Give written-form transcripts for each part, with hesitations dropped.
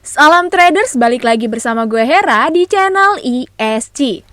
Salam traders, balik lagi bersama gue Hera di channel ESG.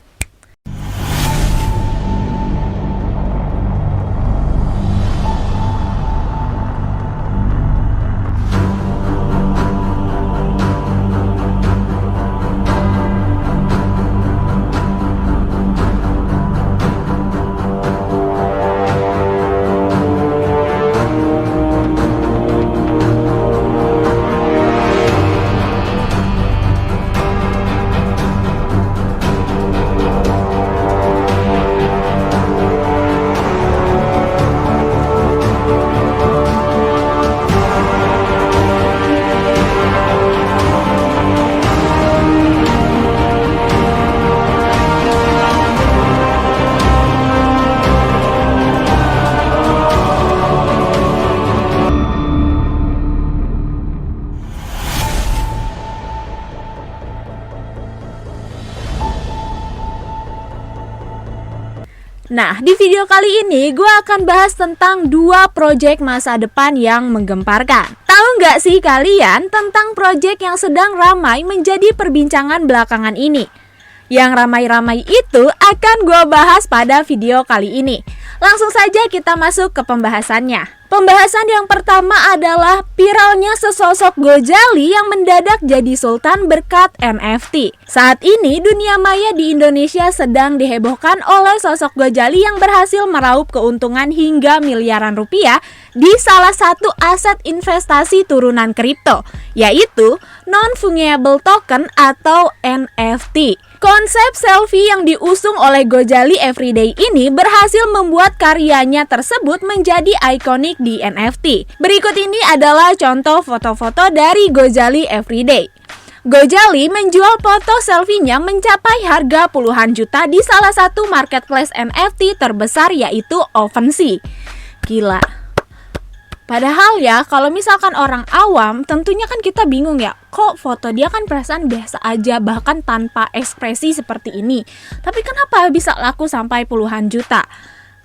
Nah, di video kali ini gue akan bahas tentang 2 proyek masa depan yang menggemparkan. Tahu nggak sih kalian tentang proyek yang sedang ramai menjadi perbincangan belakangan ini? Yang ramai-ramai itu akan gue bahas pada video kali ini. Langsung saja kita masuk ke pembahasannya. Pembahasan yang pertama adalah viralnya sesosok Gojali yang mendadak jadi sultan berkat NFT. Saat ini dunia maya di Indonesia sedang dihebohkan oleh sosok Gojali yang berhasil meraup keuntungan hingga miliaran rupiah di salah satu aset investasi turunan kripto, yaitu non-fungible token atau NFT. Konsep selfie yang diusung oleh Gojali Everyday ini berhasil membuat karyanya tersebut menjadi ikonik di NFT. Berikut ini adalah contoh foto-foto dari Gojali Everyday. Gojali menjual foto selfie-nya mencapai harga puluhan juta di salah satu marketplace NFT terbesar yaitu OpenSea. Gila. Padahal ya, kalau misalkan orang awam, tentunya kan kita bingung ya, kok foto dia kan perasaan biasa aja, bahkan tanpa ekspresi seperti ini. Tapi kenapa bisa laku sampai puluhan juta?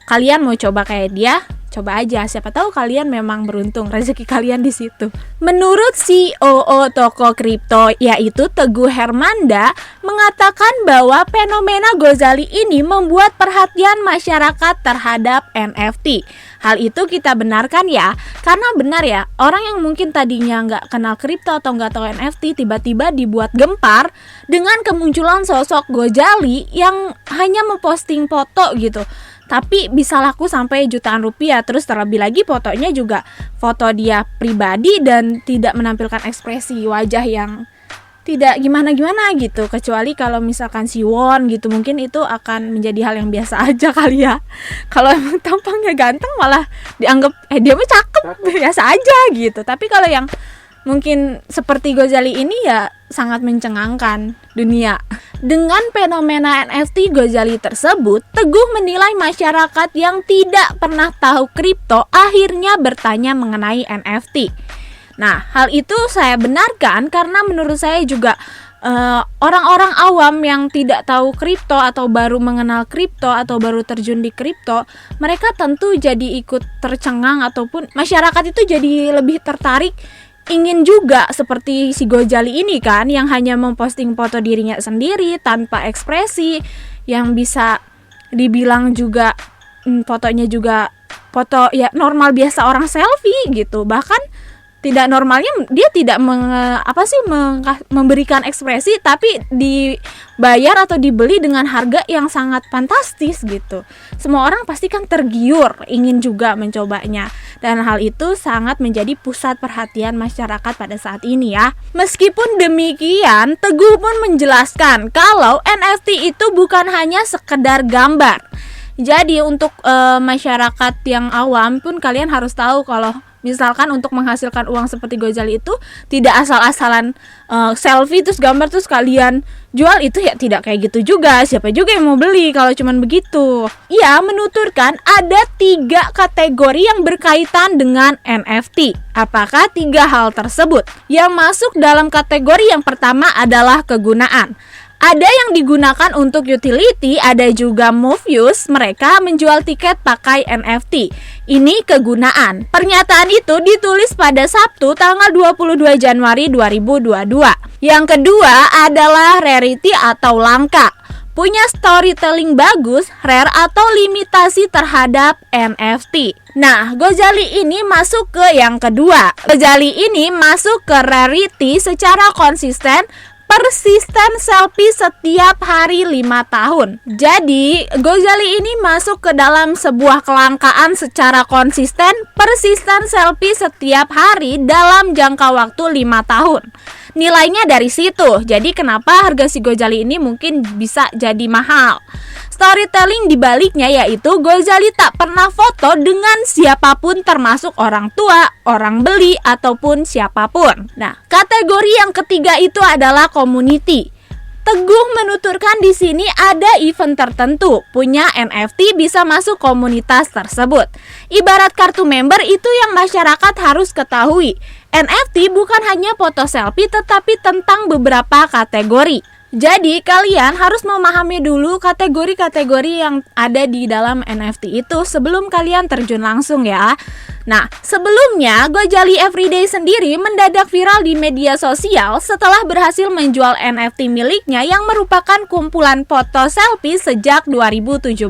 Kalian mau coba kayak dia? Coba aja, siapa tahu kalian memang beruntung, rezeki kalian di situ. Menurut COO toko kripto yaitu Teguh Hermanda mengatakan bahwa fenomena Gojali ini membuat perhatian masyarakat terhadap NFT. Hal itu kita benarkan ya, karena benar ya, orang yang mungkin tadinya nggak kenal kripto atau nggak tahu NFT tiba-tiba dibuat gempar dengan kemunculan sosok Gojali yang hanya memposting foto gitu. Tapi bisa laku sampai jutaan rupiah. Terus terlebih lagi fotonya juga foto dia pribadi dan tidak menampilkan ekspresi wajah yang tidak gimana-gimana gitu. Kecuali kalau misalkan Siwon gitu, mungkin itu akan menjadi hal yang biasa aja kali ya. Kalau emang tampangnya ganteng malah dianggap dia mah cakep, biasa aja gitu. Tapi kalau yang mungkin seperti Gojali ini ya sangat mencengangkan dunia. Dengan fenomena NFT Gojali tersebut, Teguh menilai masyarakat yang tidak pernah tahu kripto akhirnya bertanya mengenai NFT. Nah, hal itu saya benarkan karena menurut saya juga orang-orang awam yang tidak tahu kripto atau baru mengenal kripto atau baru terjun di kripto, mereka tentu jadi ikut tercengang ataupun masyarakat itu jadi lebih tertarik ingin juga seperti si Gojali ini kan, yang hanya memposting foto dirinya sendiri tanpa ekspresi, yang bisa dibilang juga fotonya juga foto ya normal biasa orang selfie gitu. Bahkan tidak normalnya dia tidak memberikan ekspresi, tapi dibayar atau dibeli dengan harga yang sangat fantastis gitu. Semua orang pasti kan tergiur ingin juga mencobanya, dan hal itu sangat menjadi pusat perhatian masyarakat pada saat ini ya. Meskipun demikian, Teguh pun menjelaskan kalau NFT itu bukan hanya sekedar gambar. Jadi untuk masyarakat yang awam pun kalian harus tahu kalau misalkan untuk menghasilkan uang seperti Gojali itu tidak asal-asalan selfie terus gambar terus kalian jual, itu ya tidak kayak gitu juga. Siapa juga yang mau beli kalau cuman begitu. Ia menuturkan ada 3 kategori yang berkaitan dengan NFT. Apakah 3 hal tersebut? Yang masuk dalam kategori yang pertama adalah kegunaan. Ada yang digunakan untuk utility, ada juga move use, mereka menjual tiket pakai NFT. Ini kegunaan. Pernyataan itu ditulis pada Sabtu tanggal 22 Januari 2022. Yang kedua adalah rarity atau langka. Punya storytelling bagus, rare atau limitasi terhadap NFT. Nah, Gozali ini masuk ke yang kedua. Gozali ini masuk ke rarity secara konsisten, persisten selfie setiap hari 5 tahun. Jadi, Gozali ini masuk ke dalam sebuah kelangkaan secara konsisten, persisten selfie setiap hari dalam jangka waktu 5 tahun. Nilainya dari situ. Jadi kenapa harga si Gozali ini mungkin bisa jadi mahal. Storytelling dibaliknya yaitu Gozali tak pernah foto dengan siapapun termasuk orang tua, orang beli, ataupun siapapun. Nah, kategori yang ketiga itu adalah community. Teguh menuturkan di sini ada event tertentu, punya NFT bisa masuk komunitas tersebut. Ibarat kartu member itu yang masyarakat harus ketahui. NFT bukan hanya foto selfie tetapi tentang beberapa kategori. Jadi kalian harus memahami dulu kategori-kategori yang ada di dalam NFT itu sebelum kalian terjun langsung ya. Nah, sebelumnya Gozali Everyday sendiri mendadak viral di media sosial setelah berhasil menjual NFT miliknya yang merupakan kumpulan foto selfie sejak 2017.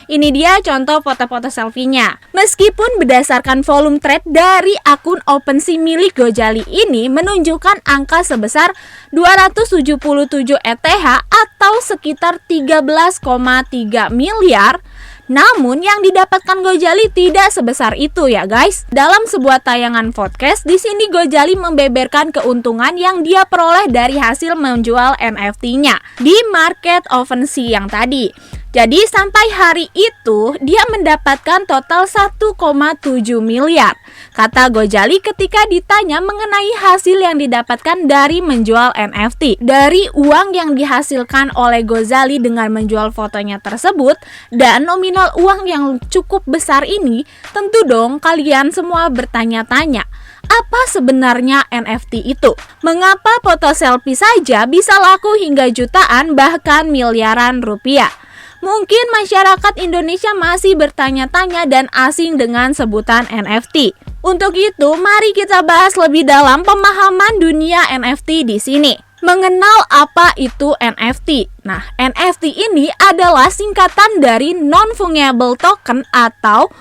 Ini dia contoh foto-foto selfie-nya. Meskipun berdasarkan volume trade dari akun OpenSea milik Gozali ini menunjukkan angka sebesar 277 ETH atau sekitar 13,3 miliar. Namun yang didapatkan Gozali tidak sebesar itu ya guys. Dalam sebuah tayangan podcast, di sini Gozali membeberkan keuntungan yang dia peroleh dari hasil menjual NFT-nya di market OpenSea yang tadi. Jadi sampai hari itu dia mendapatkan total 1,7 miliar. Kata Gozali ketika ditanya mengenai hasil yang didapatkan dari menjual NFT. Dari uang yang dihasilkan oleh Gozali dengan menjual fotonya tersebut dan nominal uang yang cukup besar ini, tentu dong kalian semua bertanya-tanya, apa sebenarnya NFT itu? Mengapa foto selfie saja bisa laku hingga jutaan bahkan miliaran rupiah? Mungkin masyarakat Indonesia masih bertanya-tanya dan asing dengan sebutan NFT. Untuk itu, mari kita bahas lebih dalam pemahaman dunia NFT di sini. Mengenal apa itu NFT. Nah, NFT ini adalah singkatan dari non-fungible token atau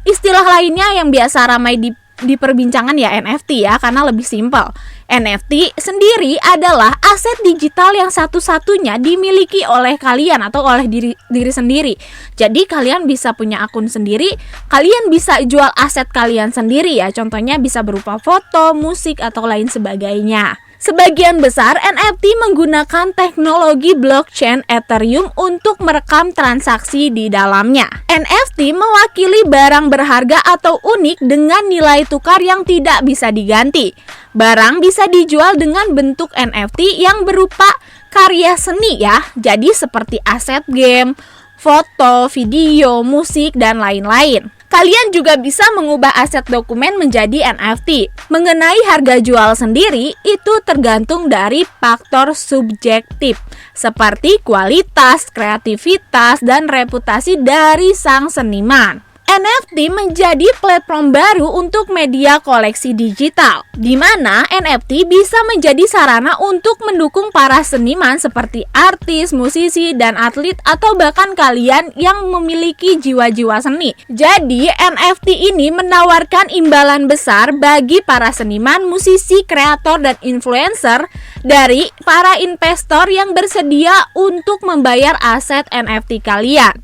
istilah lainnya yang biasa ramai di perbincangan ya NFT ya, karena lebih simpel. NFT sendiri adalah aset digital yang satu-satunya dimiliki oleh kalian atau oleh diri sendiri. Jadi kalian bisa punya akun sendiri, kalian bisa jual aset kalian sendiri ya. Contohnya bisa berupa foto, musik atau lain sebagainya. Sebagian besar NFT menggunakan teknologi blockchain Ethereum untuk merekam transaksi di dalamnya. NFT mewakili barang berharga atau unik dengan nilai tukar yang tidak bisa diganti. Barang bisa dijual dengan bentuk NFT yang berupa karya seni ya. Jadi seperti aset game, foto, video, musik, dan lain-lain. Kalian juga bisa mengubah aset dokumen menjadi NFT. Mengenai harga jual sendiri, itu tergantung dari faktor subjektif, seperti kualitas, kreativitas, dan reputasi dari sang seniman. NFT menjadi platform baru untuk media koleksi digital, di mana NFT bisa menjadi sarana untuk mendukung para seniman seperti artis, musisi, dan atlet atau bahkan kalian yang memiliki jiwa-jiwa seni. Jadi, NFT ini menawarkan imbalan besar bagi para seniman, musisi, kreator, dan influencer dari para investor yang bersedia untuk membayar aset NFT kalian.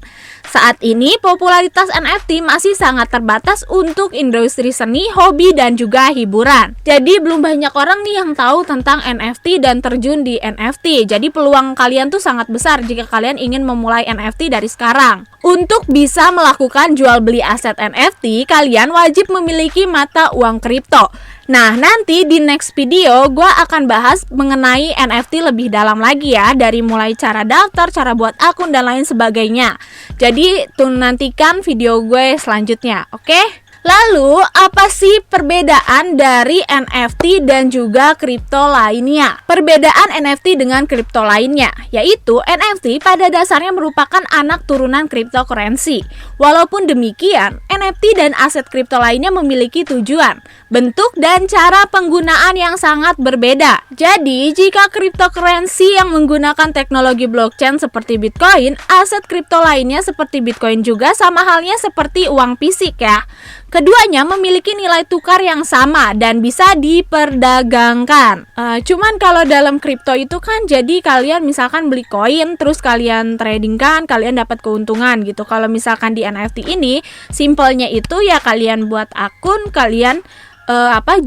Saat ini popularitas NFT masih sangat terbatas untuk industri seni, hobi, dan juga hiburan. Jadi belum banyak orang nih yang tahu tentang NFT dan terjun di NFT. Jadi peluang kalian tuh sangat besar jika kalian ingin memulai NFT dari sekarang. Untuk bisa melakukan jual beli aset NFT, kalian wajib memiliki mata uang kripto. Nah, nanti di next video gue akan bahas mengenai NFT lebih dalam lagi ya, dari mulai cara daftar, cara buat akun, dan lain sebagainya. Jadi nantikan video gue selanjutnya, oke? Lalu, apa sih perbedaan dari NFT dan juga kripto lainnya? Perbedaan NFT dengan kripto lainnya, yaitu NFT pada dasarnya merupakan anak turunan cryptocurrency. Walaupun demikian, NFT dan aset kripto lainnya memiliki tujuan, bentuk, dan cara penggunaan yang sangat berbeda. Jadi, jika cryptocurrency yang menggunakan teknologi blockchain seperti Bitcoin, aset kripto lainnya seperti Bitcoin juga sama halnya seperti uang fisik ya. Keduanya memiliki nilai tukar yang sama dan bisa diperdagangkan. Cuman kalau dalam kripto itu kan jadi kalian misalkan beli koin terus kalian trading kan, kalian dapat keuntungan gitu. Kalau misalkan di NFT ini simpelnya itu ya kalian buat akun, kalian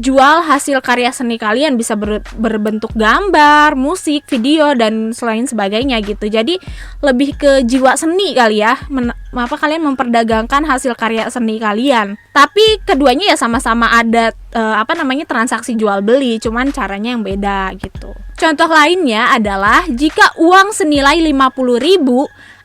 jual hasil karya seni kalian, bisa berbentuk gambar, musik, video, dan selain sebagainya gitu. Jadi lebih ke jiwa seni kali ya, kalian memperdagangkan hasil karya seni kalian. Tapi keduanya ya sama-sama ada transaksi jual beli, cuman caranya yang beda gitu. Contoh lainnya adalah jika uang senilai 50.000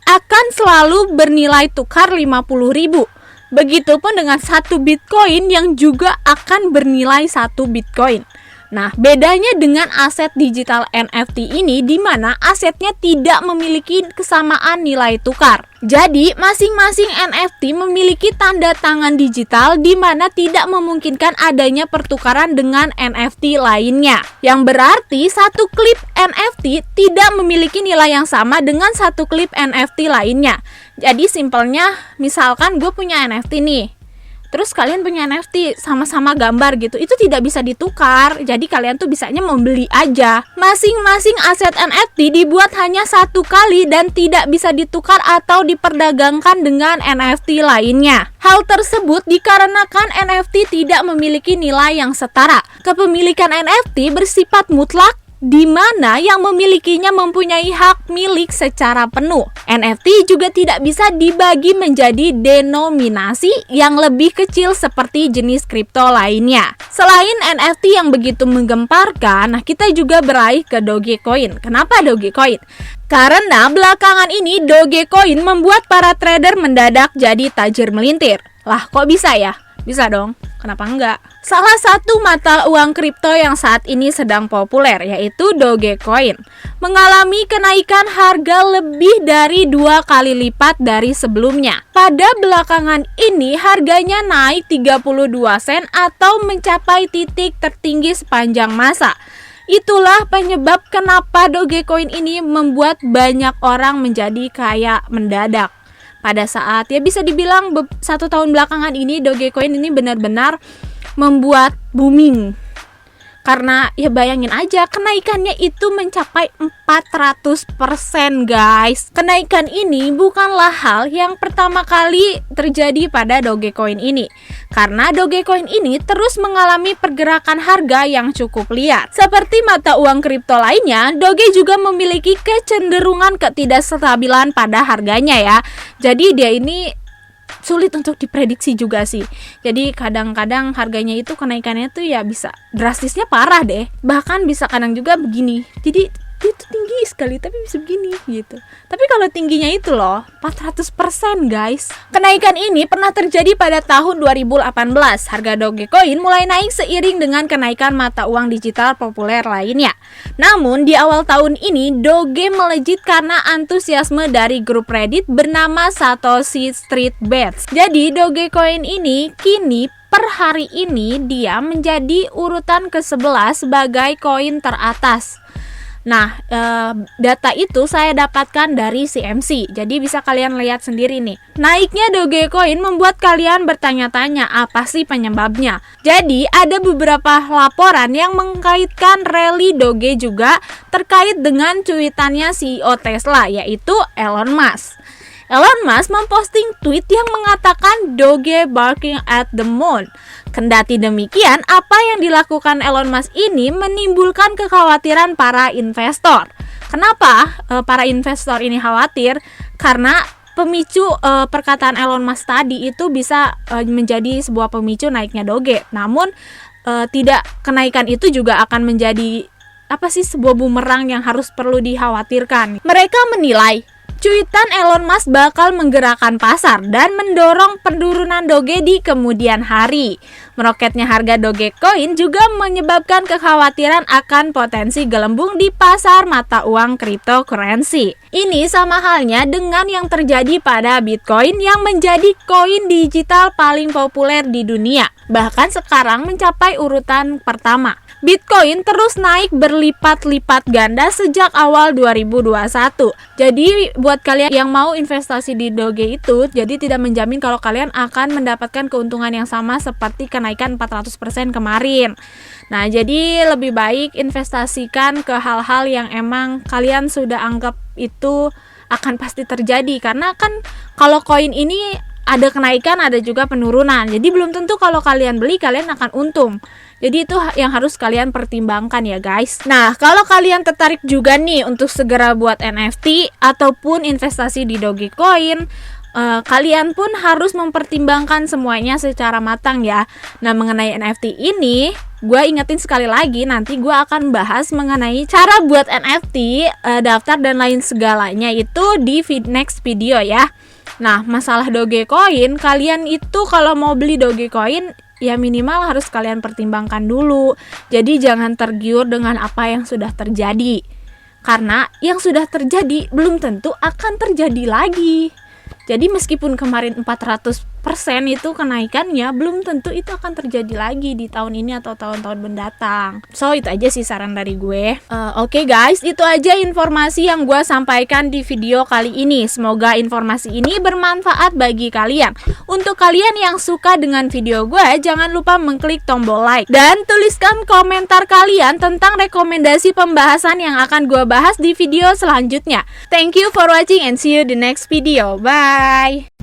akan selalu bernilai tukar 50.000. Begitupun dengan 1 Bitcoin yang juga akan bernilai 1 Bitcoin. Nah, bedanya dengan aset digital NFT ini di mana asetnya tidak memiliki kesamaan nilai tukar. Jadi, masing-masing NFT memiliki tanda tangan digital di mana tidak memungkinkan adanya pertukaran dengan NFT lainnya. Yang berarti satu klip NFT tidak memiliki nilai yang sama dengan satu klip NFT lainnya. Jadi simpelnya, misalkan gue punya NFT nih, terus kalian punya NFT sama-sama gambar gitu, itu tidak bisa ditukar. Jadi kalian tuh bisanya membeli aja. Masing-masing aset NFT dibuat hanya satu kali dan tidak bisa ditukar atau diperdagangkan dengan NFT lainnya. Hal tersebut dikarenakan NFT tidak memiliki nilai yang setara. Kepemilikan NFT bersifat mutlak, di mana yang memilikinya mempunyai hak milik secara penuh. NFT juga tidak bisa dibagi menjadi denominasi yang lebih kecil seperti jenis kripto lainnya. Selain NFT yang begitu menggemparkan, kita juga beralih ke Dogecoin. Kenapa Dogecoin? Karena belakangan ini Dogecoin membuat para trader mendadak jadi tajir melintir. Lah, kok bisa ya? Bisa dong, kenapa enggak? Salah satu mata uang kripto yang saat ini sedang populer yaitu Dogecoin mengalami kenaikan harga lebih dari 2 kali lipat dari sebelumnya. Pada belakangan ini harganya naik 32 sen atau mencapai titik tertinggi sepanjang masa. Itulah penyebab kenapa Dogecoin ini membuat banyak orang menjadi kaya mendadak. Pada saat ya bisa dibilang 1 tahun belakangan ini Dogecoin ini benar-benar membuat booming. Karena ya bayangin aja kenaikannya itu mencapai 400% guys. Kenaikan ini bukanlah hal yang pertama kali terjadi pada Dogecoin ini. Karena Dogecoin ini terus mengalami pergerakan harga yang cukup liar. Seperti mata uang kripto lainnya, Doge juga memiliki kecenderungan ketidakstabilan pada harganya ya. Jadi dia ini sulit untuk diprediksi juga sih. Jadi kadang-kadang harganya itu kenaikannya tuh ya bisa drastisnya parah deh. Bahkan bisa kadang juga begini. Jadi itu tinggi sekali tapi bisa begini gitu. Tapi kalau tingginya itu loh 400% guys. Kenaikan ini pernah terjadi pada tahun 2018. Harga Dogecoin mulai naik seiring dengan kenaikan mata uang digital populer lainnya. Namun di awal tahun ini Doge melejit karena antusiasme dari grup Reddit bernama Satoshi Street Bets. Jadi Dogecoin ini kini per hari ini dia menjadi urutan ke-11 sebagai koin teratas. Nah, data itu saya dapatkan dari CMC. Jadi bisa kalian lihat sendiri nih. Naiknya Dogecoin membuat kalian bertanya-tanya apa sih penyebabnya. Jadi ada beberapa laporan yang mengkaitkan rally Doge juga terkait dengan cuitannya CEO Tesla yaitu Elon Musk. Elon Musk memposting tweet yang mengatakan Doge barking at the moon. Kendati demikian, apa yang dilakukan Elon Musk ini menimbulkan kekhawatiran para investor. Kenapa para investor ini khawatir? Karena pemicu perkataan Elon Musk tadi itu bisa menjadi sebuah pemicu naiknya Doge. Namun tidak kenaikan itu juga akan menjadi sebuah bumerang yang harus perlu dikhawatirkan. Mereka menilai cuitan Elon Musk bakal menggerakkan pasar dan mendorong penurunan Doge di kemudian hari. Meroketnya harga Dogecoin juga menyebabkan kekhawatiran akan potensi gelembung di pasar mata uang cryptocurrency. Ini sama halnya dengan yang terjadi pada Bitcoin yang menjadi koin digital paling populer di dunia. Bahkan sekarang mencapai urutan pertama. Bitcoin terus naik berlipat-lipat ganda sejak awal 2021. Jadi buat kalian yang mau investasi di Doge itu, jadi tidak menjamin kalau kalian akan mendapatkan keuntungan yang sama seperti kenaikan 400% kemarin. Nah, jadi lebih baik investasikan ke hal-hal yang emang kalian sudah anggap itu akan pasti terjadi. Karena kan kalau koin ini ada kenaikan, ada juga penurunan. Jadi belum tentu kalau kalian beli kalian akan untung. Jadi itu yang harus kalian pertimbangkan ya guys. Nah, kalau kalian tertarik juga nih untuk segera buat NFT ataupun investasi di Dogecoin, kalian pun harus mempertimbangkan semuanya secara matang ya. Nah, mengenai NFT ini, gue ingetin sekali lagi, nanti gue akan bahas mengenai cara buat NFT, daftar dan lain segalanya itu di next video ya. Nah, masalah Dogecoin, kalian itu kalau mau beli Dogecoin ya minimal harus kalian pertimbangkan dulu. Jadi jangan tergiur dengan apa yang sudah terjadi. Karena yang sudah terjadi belum tentu akan terjadi lagi. Jadi meskipun kemarin 400% itu kenaikannya, belum tentu itu akan terjadi lagi di tahun ini atau tahun-tahun mendatang. So itu aja sih saran dari gue. Oke guys, itu aja informasi yang gue sampaikan di video kali ini. Semoga informasi ini bermanfaat bagi kalian. Untuk kalian yang suka dengan video gue, jangan lupa mengklik tombol like dan tuliskan komentar kalian tentang rekomendasi pembahasan yang akan gue bahas di video selanjutnya. Thank you for watching and see you the next video. Bye.